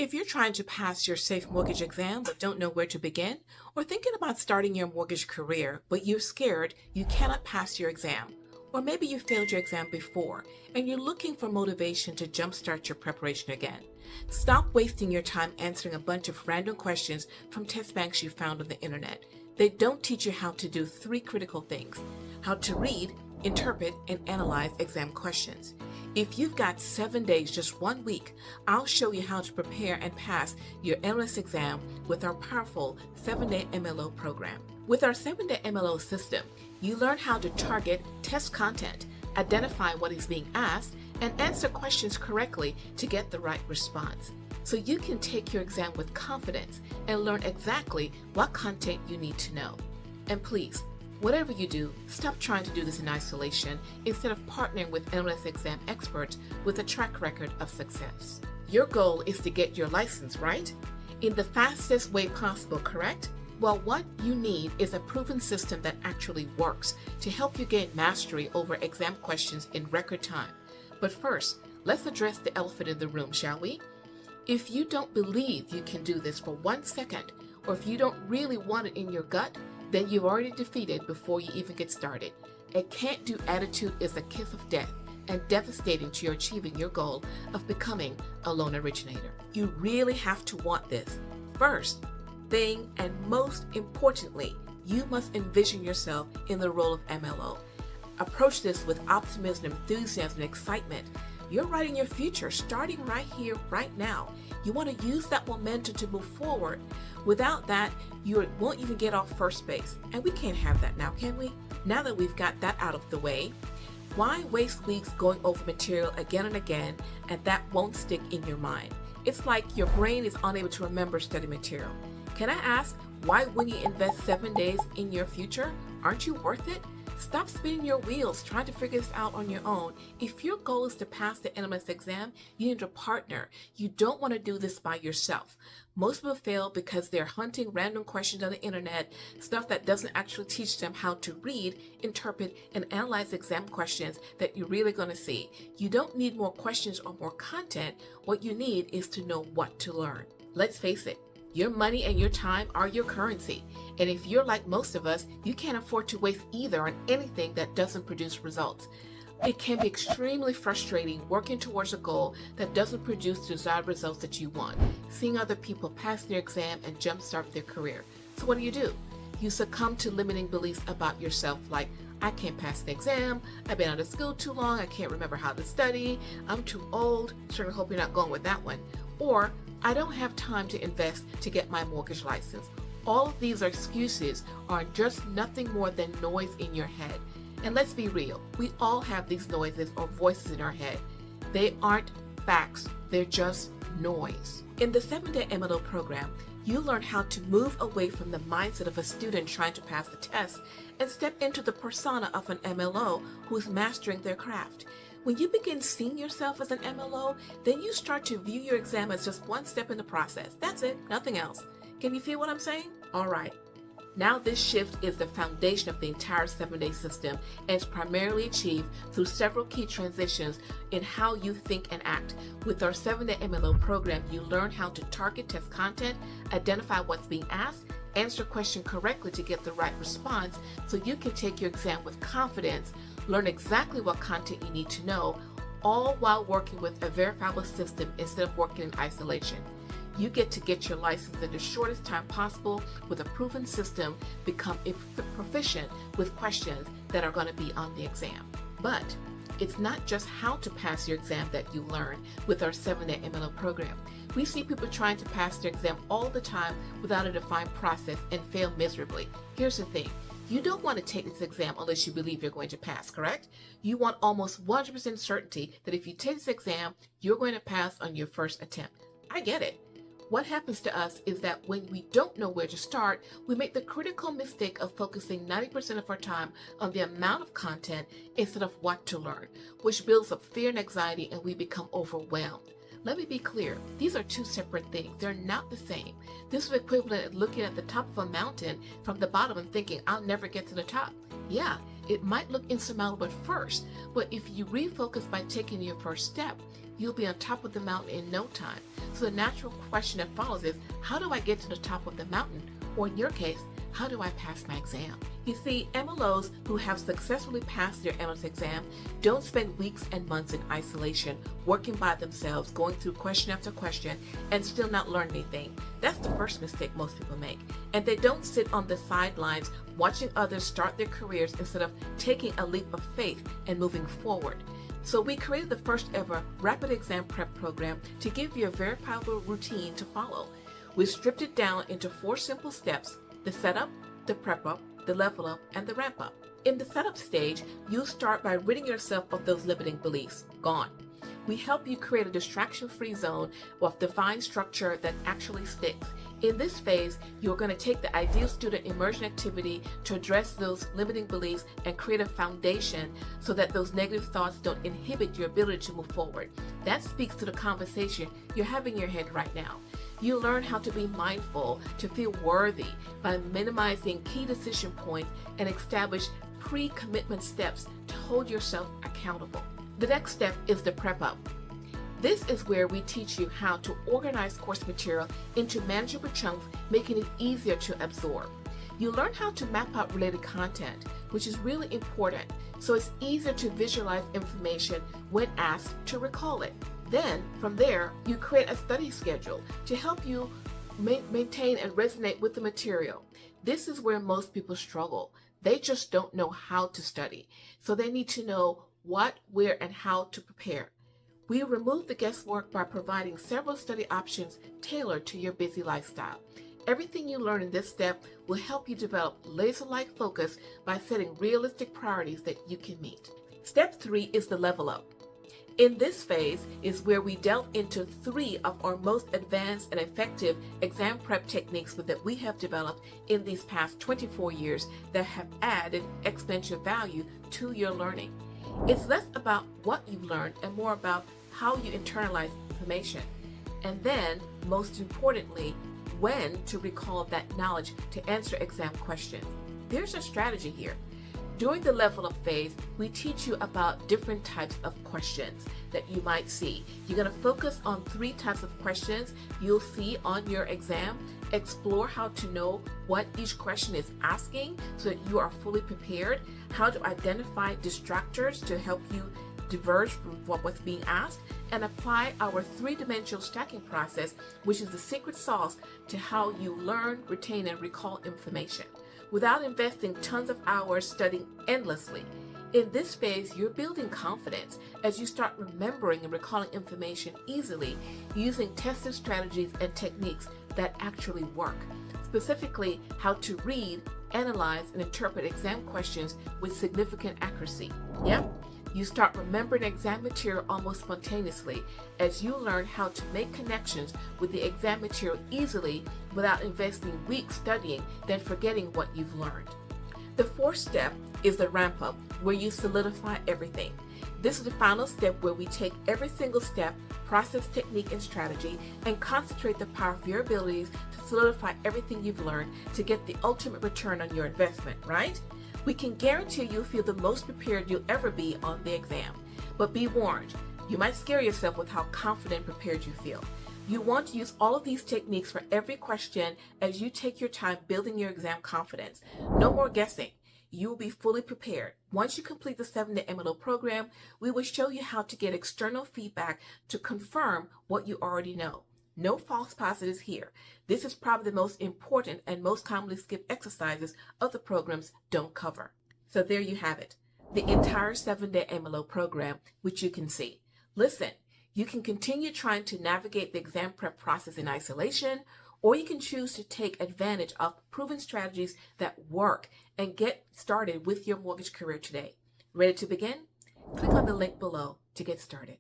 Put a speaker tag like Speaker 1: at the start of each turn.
Speaker 1: If you're trying to pass your safe mortgage exam but don't know where to begin, or thinking about starting your mortgage career but you're scared you cannot pass your exam, or maybe you failed your exam before and you're looking for motivation to jumpstart your preparation again, stop wasting your time answering a bunch of random questions from test banks you found on the internet. They don't teach you how to do three critical things: how to read, interpret, and analyze exam questions. If you've got 7 days, just 1 week, I'll show you how to prepare and pass your NMLS exam with our powerful 7-day MLO program. With our 7-day MLO system, you learn how to target test content, identify what is being asked, and answer questions correctly to get the right response, so you can take your exam with confidence and learn exactly what content you need to know. And please, whatever you do, stop trying to do this in isolation instead of partnering with NMLS exam experts with a track record of success. Your goal is to get your license, right? In the fastest way possible, correct? Well, what you need is a proven system that actually works to help you gain mastery over exam questions in record time. But first, let's address the elephant in the room, shall we? If you don't believe you can do this for 1 second, or if you don't really want it in your gut, then you've already defeated before you even get started. A can't-do attitude is a kiss of death and devastating to your achieving your goal of becoming a loan originator. You really have to want this. First thing, and most importantly, you must envision yourself in the role of MLO. Approach this with optimism, enthusiasm, and excitement. You're writing your future starting right here, right now. You want to use that momentum to move forward. Without that, you won't even get off first base. And we can't have that now, can we? Now that we've got that out of the way, why waste weeks going over material again and again, and that won't stick in your mind? It's like your brain is unable to remember study material. Can I ask, why wouldn't you invest 7 days in your future? Aren't you worth it? Stop spinning your wheels trying to figure this out on your own. If your goal is to pass the NMLS exam, you need a partner. You don't want to do this by yourself. Most people fail because they're hunting random questions on the internet, stuff that doesn't actually teach them how to read, interpret, and analyze exam questions that you're really going to see. You don't need more questions or more content. What you need is to know what to learn. Let's face it. Your money and your time are your currency. And if you're like most of us, you can't afford to waste either on anything that doesn't produce results. It can be extremely frustrating working towards a goal that doesn't produce the desired results that you want, seeing other people pass their exam and jumpstart their career. So what do? You succumb to limiting beliefs about yourself like, I can't pass the exam, I've been out of school too long, I can't remember how to study, I'm too old, certainly hope you're not going with that one. Or, I don't have time to invest to get my mortgage license. All of these excuses are just nothing more than noise in your head. And let's be real, we all have these noises or voices in our head. They aren't facts, they're just noise. In the 7-day MLO program, you learn how to move away from the mindset of a student trying to pass the test and step into the persona of an MLO who is mastering their craft. When you begin seeing yourself as an MLO, then you start to view your exam as just one step in the process. That's it, nothing else. Can you feel what I'm saying? All right. Now this shift is the foundation of the entire 7-day system and is primarily achieved through several key transitions in how you think and act. With our 7-day MLO program, you learn how to target test content, identify what's being asked, answer question correctly to get the right response so you can take your exam with confidence, learn exactly what content you need to know, all while working with a verifiable system instead of working in isolation. You get to get your license in the shortest time possible with a proven system, become proficient with questions that are going to be on the exam. But it's not just how to pass your exam that you learn with our 7-day MLO program. We see people trying to pass their exam all the time without a defined process and fail miserably. Here's the thing. You don't want to take this exam unless you believe you're going to pass, correct? You want almost 100% certainty that if you take this exam, you're going to pass on your first attempt. I get it. What happens to us is that when we don't know where to start, we make the critical mistake of focusing 90% of our time on the amount of content instead of what to learn, which builds up fear and anxiety, and we become overwhelmed. Let me be clear, these are two separate things. They're not the same. This is equivalent of looking at the top of a mountain from the bottom and thinking, I'll never get to the top. Yeah, it might look insurmountable at first, but if you refocus by taking your first step, you'll be on top of the mountain in no time. So the natural question that follows is, how do I get to the top of the mountain? Or in your case, how do I pass my exam? You see, MLOs who have successfully passed their MLS exam don't spend weeks and months in isolation, working by themselves, going through question after question, and still not learn anything. That's the first mistake most people make. And they don't sit on the sidelines watching others start their careers instead of taking a leap of faith and moving forward. So we created the first ever rapid exam prep program to give you a very powerful routine to follow. We stripped it down into 4 simple steps: the setup, the prep up, the level up, and the ramp up. In the setup stage, you'll start by ridding yourself of those limiting beliefs. Gone. We help you create a distraction-free zone with defined structure that actually sticks. In this phase, you're going to take the ideal student immersion activity to address those limiting beliefs and create a foundation so that those negative thoughts don't inhibit your ability to move forward. That speaks to the conversation you're having in your head right now. You learn how to be mindful, to feel worthy by minimizing key decision points and establish pre-commitment steps to hold yourself accountable. The next step is the prep up. This is where we teach you how to organize course material into manageable chunks, making it easier to absorb. You learn how to map out related content, which is really important, so it's easier to visualize information when asked to recall it. Then, from there, you create a study schedule to help you maintain and resonate with the material. This is where most people struggle. They just don't know how to study, so they need to know what, where, and how to prepare. We remove the guesswork by providing several study options tailored to your busy lifestyle. Everything you learn in this step will help you develop laser-like focus by setting realistic priorities that you can meet. Step 3 is the level up. In this phase is where we delve into 3 of our most advanced and effective exam prep techniques that we have developed in these past 24 years that have added exponential value to your learning. It's less about what you've learned and more about how you internalize information. And then, most importantly, when to recall that knowledge to answer exam questions. There's a strategy here. During the level up phase, we teach you about different types of questions that you might see. You're going to focus on 3 types of questions you'll see on your exam. Explore how to know what each question is asking so that you are fully prepared. How to identify distractors to help you diverge from what's being asked, and apply our 3-dimensional stacking process, which is the secret sauce to how you learn, retain, and recall information without investing tons of hours studying endlessly. In this phase, you're building confidence as you start remembering and recalling information easily using tested strategies and techniques that actually work. Specifically, how to read, analyze, and interpret exam questions with significant accuracy. Yep, you start remembering exam material almost spontaneously as you learn how to make connections with the exam material easily without investing weeks studying, then forgetting what you've learned. The 4th step is the ramp up, where you solidify everything. This is the final step where we take every single step, process, technique, and strategy, and concentrate the power of your abilities to solidify everything you've learned to get the ultimate return on your investment, right? We can guarantee you'll feel the most prepared you'll ever be on the exam. But be warned, you might scare yourself with how confident and prepared you feel. You want to use all of these techniques for every question as you take your time building your exam confidence. No more guessing. You will be fully prepared. Once you complete the 7-day MLO program, we will show you how to get external feedback to confirm what you already know. No false positives here. This is probably the most important and most commonly skipped exercises other programs don't cover. So there you have it, the entire 7-day MLO program, which you can see. Listen, you can continue trying to navigate the exam prep process in isolation, or you can choose to take advantage of proven strategies that work and get started with your mortgage career today. Ready to begin? Click on the link below to get started.